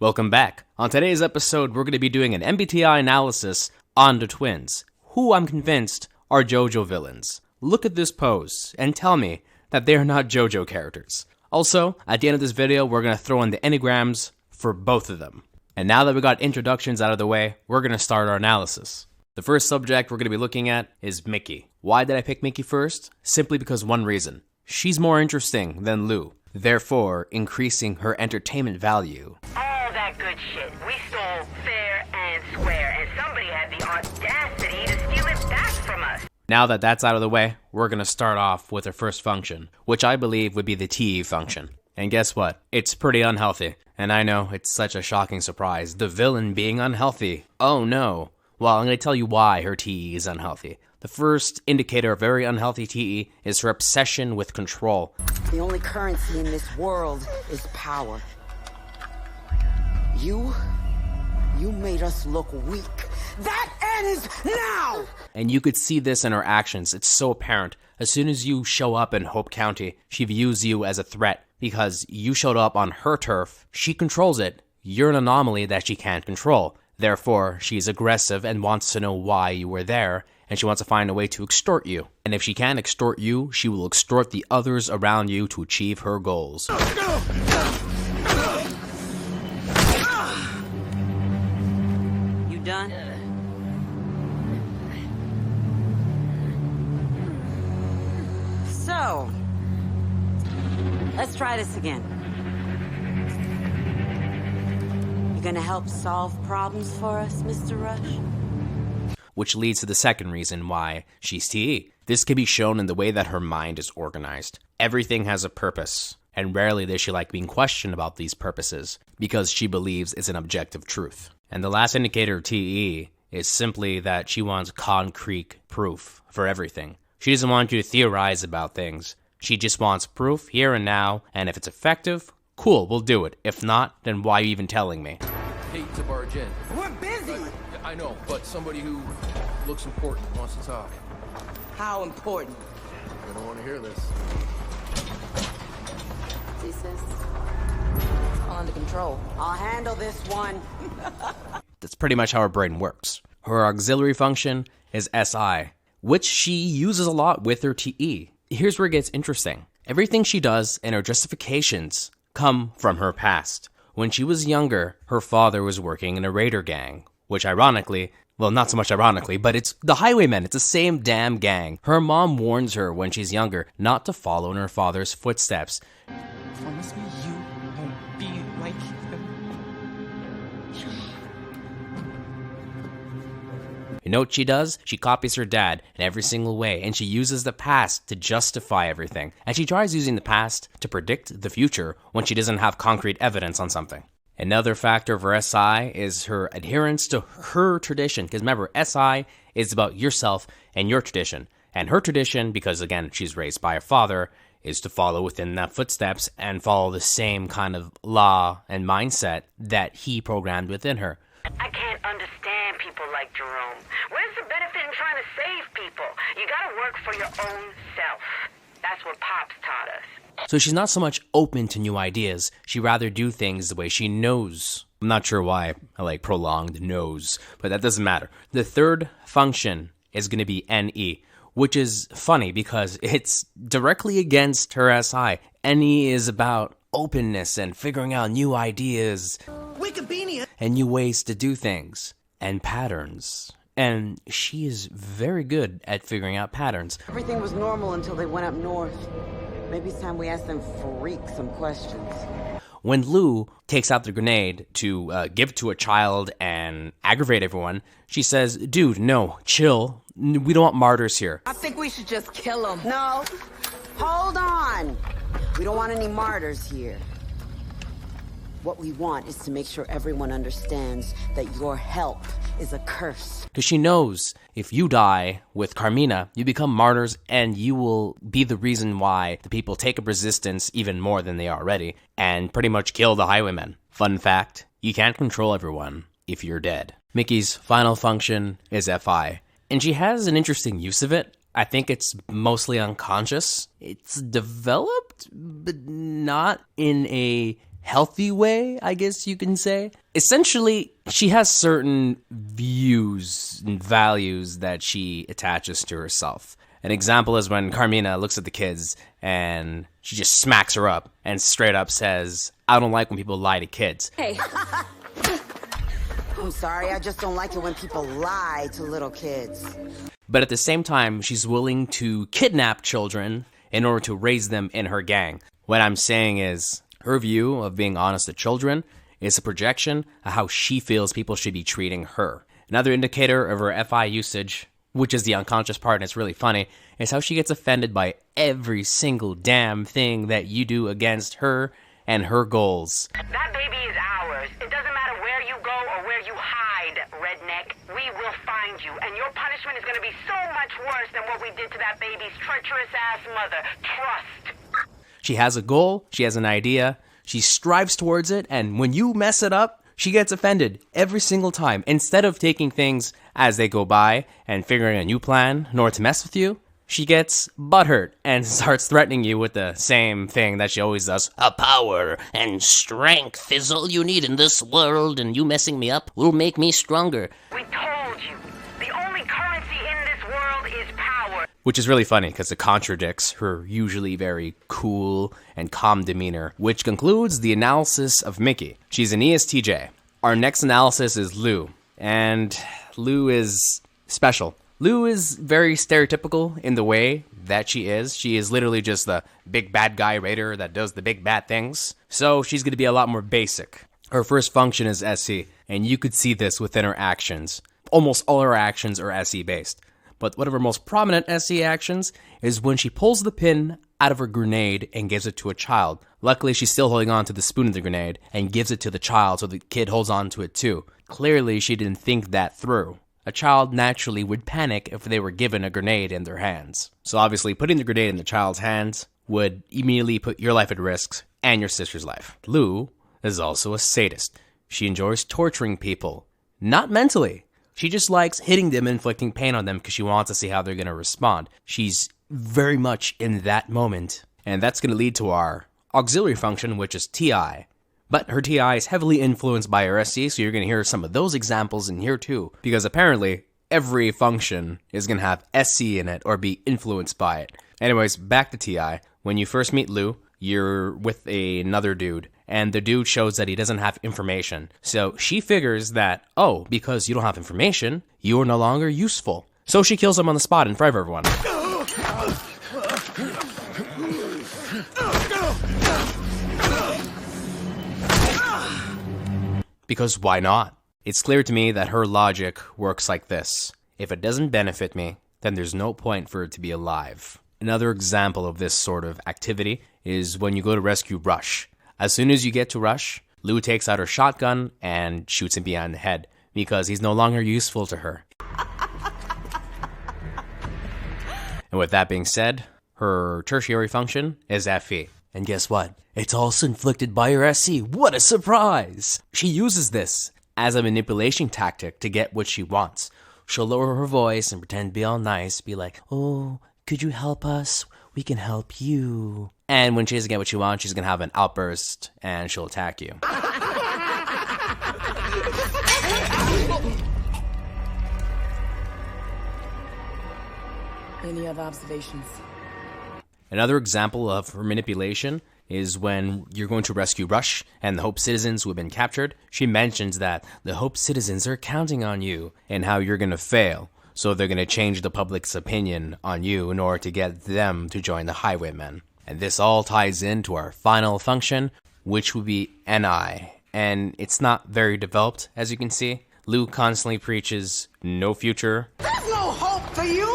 Welcome back. On today's episode, we're going to be doing an MBTI analysis on the twins, who I'm convinced are JoJo villains. Look at this pose and tell me that they are not JoJo characters. Also, at the end of this video, we're going to throw in the Enneagrams for both of them. And now that we got introductions out of the way, we're going to start our analysis. The first subject we're going to be looking at is Mickey. Why did I pick Mickey first? Simply because one reason. She's more interesting than Lou, therefore increasing her entertainment value. All that good shit. We stole fair and square, and somebody had the audacity to steal it back from us. Now that that's out of the way, we're going to start off with her first function, which I believe would be the TE function. And guess what? It's pretty unhealthy. And I know, it's such a shocking surprise. The villain being unhealthy. Oh no. Well, I'm going to tell you why her TE is unhealthy. The first indicator of very unhealthy TE is her obsession with control. The only currency in this world is power. You made us look weak. That ends now! And you could see this in her actions. It's so apparent. As soon as you show up in Hope County, she views you as a threat because you showed up on her turf. She controls it. You're an anomaly that she can't control. Therefore, she's aggressive and wants to know why you were there, and she wants to find a way to extort you. And if she can't extort you, she will extort the others around you to achieve her goals. You done? So, let's try this again. You gonna help solve problems for us, Mr. Rush? Which leads to the second reason why she's TE. This can be shown in the way that her mind is organized. Everything has a purpose, and rarely does she like being questioned about these purposes, because she believes it's an objective truth. And the last indicator of TE is simply that she wants concrete proof for everything. She doesn't want you to theorize about things. She just wants proof here and now, and if it's effective, cool, we'll do it. If not, then why are you even telling me? Hate to barge in. We're busy! I know, but somebody who looks important wants to talk. How important? I don't want to hear this. See, sis? It's all under control. I'll handle this one. That's pretty much how her brain works. Her auxiliary function is SI, which she uses a lot with her TE. Here's where it gets interesting. Everything she does and her justifications come from her past. When she was younger, her father was working in a raider gang, which ironically, well, not so much ironically, but it's the Highwaymen. It's the same damn gang. Her mom warns her when she's younger not to follow in her father's footsteps. Promise me you won't be like him. You know what she does? She copies her dad in every single way, and she uses the past to justify everything. And she tries using the past to predict the future when she doesn't have concrete evidence on something. Another factor of her SI is her adherence to her tradition. Because remember, SI is about yourself and your tradition. And her tradition, because again, she's raised by her father, is to follow within that footsteps and follow the same kind of law and mindset that he programmed within her. I can't understand people like Jerome. Where's the benefit in trying to save people? You gotta work for your own self. That's what Pops taught us. So she's not so much open to new ideas, she rather do things the way she knows. I'm not sure why I like prolonged knows, but that doesn't matter. The third function is going to be NE, which is funny because it's directly against her SI. NE is about openness and figuring out new ideas Wikipedia! and new ways to do things and patterns. And she is very good at figuring out patterns. Everything was normal until they went up north. Maybe it's time we ask them freaks some questions. When Lou takes out the grenade to give to a child and aggravate everyone, she says, dude, no, chill. We don't want martyrs here. I think we should just kill them. No. Hold on. We don't want any martyrs here. What we want is to make sure everyone understands that your help is a curse. Because she knows if you die with Carmina, you become martyrs and you will be the reason why the people take up resistance even more than they are already and pretty much kill the Highwaymen. Fun fact, you can't control everyone if you're dead. Mickey's final function is FI, and she has an interesting use of it. I think it's mostly unconscious. It's developed, but not in a healthy way, I guess you can say. Essentially, she has certain views and values that she attaches to herself. An example is when Carmina looks at the kids and she just smacks her up and straight up says, I don't like when people lie to kids. Hey. I'm sorry, I just don't like it when people lie to little kids. But at the same time, she's willing to kidnap children in order to raise them in her gang. What I'm saying is, her view of being honest to children is a projection of how she feels people should be treating her. Another indicator of her FI usage, which is the unconscious part and it's really funny, is how she gets offended by every single damn thing that you do against her and her goals. That baby is ours. It doesn't matter where you go or where you hide, redneck. We will find you, and your punishment is going to be so much worse than what we did to that baby's treacherous-ass mother. Trust. She has a goal, she has an idea, she strives towards it, and when you mess it up, she gets offended every single time. Instead of taking things as they go by and figuring a new plan in order to mess with you, she gets butthurt and starts threatening you with the same thing that she always does. A power and strength is all you need in this world, and you messing me up will make me stronger. We told you. The only currency in this world is power. Which is really funny because it contradicts her usually very cool and calm demeanor, which concludes the analysis of Mickey. She's an ESTJ. Our next analysis is Lou, and Lou is special. Lou is very stereotypical in the way that she is. She is literally just the big bad guy raider that does the big bad things. So she's going to be a lot more basic. Her first function is SE, and you could see this within her actions. Almost all her actions are SE based. But one of her most prominent SE actions is when she pulls the pin out of her grenade and gives it to a child. Luckily, she's still holding on to the spoon of the grenade and gives it to the child so the kid holds on to it too. Clearly, she didn't think that through. A child naturally would panic if they were given a grenade in their hands. So obviously, putting the grenade in the child's hands would immediately put your life at risk and your sister's life. Lou is also a sadist. She enjoys torturing people. Not mentally. She just likes hitting them and inflicting pain on them because she wants to see how they're going to respond. She's very much in that moment. And that's going to lead to our auxiliary function, which is TI. But her TI is heavily influenced by her SE, so you're going to hear some of those examples in here too. Because apparently, every function is going to have SE in it or be influenced by it. Anyways, back to TI. When you first meet Lou, you're with another dude, and the dude shows that he doesn't have information. So she figures that, oh, because you don't have information, you are no longer useful. So she kills him on the spot in front of everyone. Because why not? It's clear to me that her logic works like this. If it doesn't benefit me, then there's no point for it to be alive. Another example of this sort of activity is when you go to rescue Rush. As soon as you get to Rush, Lou takes out her shotgun and shoots him behind the head because he's no longer useful to her. And with that being said, her tertiary function is FE. And guess what? It's also inflicted by her SE. What a surprise! She uses this as a manipulation tactic to get what she wants. She'll lower her voice and pretend to be all nice, be like, oh, could you help us? We can help you. And when she doesn't get what she wants, she's going to have an outburst and she'll attack you. Any other observations? Another example of her manipulation is when you're going to rescue Rush and the Hope citizens who have been captured. She mentions that the Hope citizens are counting on you and how you're going to fail. So they're going to change the public's opinion on you in order to get them to join the Highwaymen. And this all ties into our final function, which would be NI. And it's not very developed, as you can see. Lou constantly preaches no future. There's no hope for you!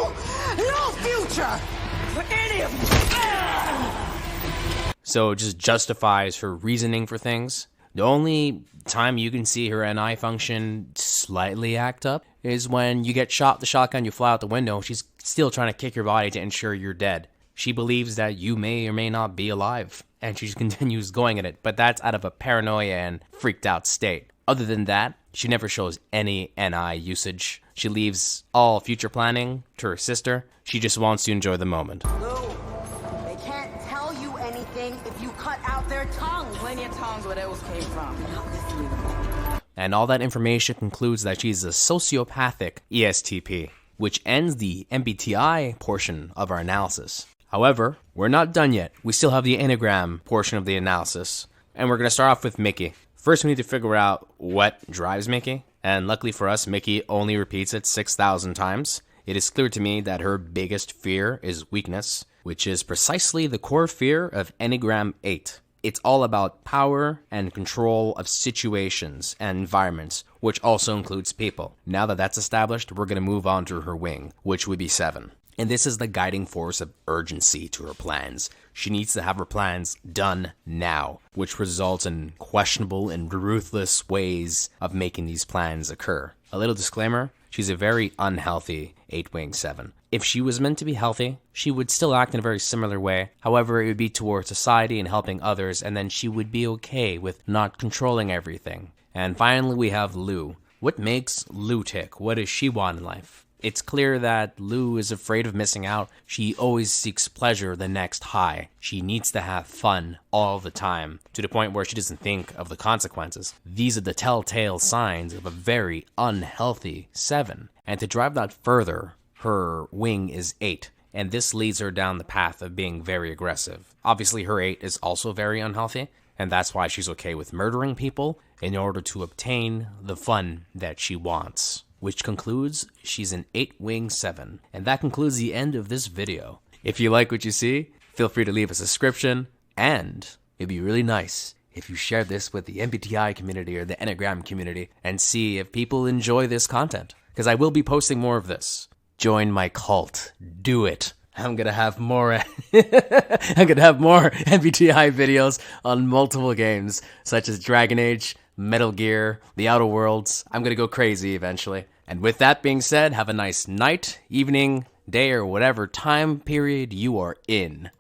No future! For any of you! So it just justifies her reasoning for things. The only time you can see her NI function slightly act up is when you get shot with the shotgun, you fly out the window, she's still trying to kick your body to ensure you're dead. She believes that you may or may not be alive, and she continues going at it, but that's out of a paranoia and freaked out state. Other than that, she never shows any NI usage. She leaves all future planning to her sister. She just wants to enjoy the moment. Lou, they can't tell you anything if you cut out their tongue. Plenty of tongues where those came from. Not with you. And all that information concludes that she's a sociopathic ESTP, which ends the MBTI portion of our analysis. However, we're not done yet. We still have the Enneagram portion of the analysis, and we're going to start off with Mickey. First, we need to figure out what drives Mickey, and luckily for us, Mickey only repeats it 6,000 times. It is clear to me that her biggest fear is weakness, which is precisely the core fear of Enneagram 8. It's all about power and control of situations and environments, which also includes people. Now that that's established, we're going to move on to her wing, which would be 7. And this is the guiding force of urgency to her plans. She needs to have her plans done now, which results in questionable and ruthless ways of making these plans occur. A little disclaimer, she's a very unhealthy 8-wing 7. If she was meant to be healthy, she would still act in a very similar way. However, it would be towards society and helping others, and then she would be okay with not controlling everything. And finally, we have Lou. What makes Lou tick? What does she want in life? It's clear that Lou is afraid of missing out. She always seeks pleasure the next high. She needs to have fun all the time, to the point where she doesn't think of the consequences. These are the telltale signs of a very unhealthy 7. And to drive that further, her wing is 8, and this leads her down the path of being very aggressive. Obviously, her 8 is also very unhealthy, and that's why she's okay with murdering people in order to obtain the fun that she wants. Which concludes, she's an 8-wing 7. And that concludes the end of this video. If you like what you see, feel free to leave a subscription, and it'd be really nice if you share this with the MBTI community or the Enneagram community and see if people enjoy this content, because I will be posting more of this. Join my cult. Do it. I'm gonna have more MBTI videos on multiple games, such as Dragon Age, Metal Gear, The Outer Worlds. I'm gonna go crazy eventually. And with that being said, have a nice night, evening, day, or whatever time period you are in.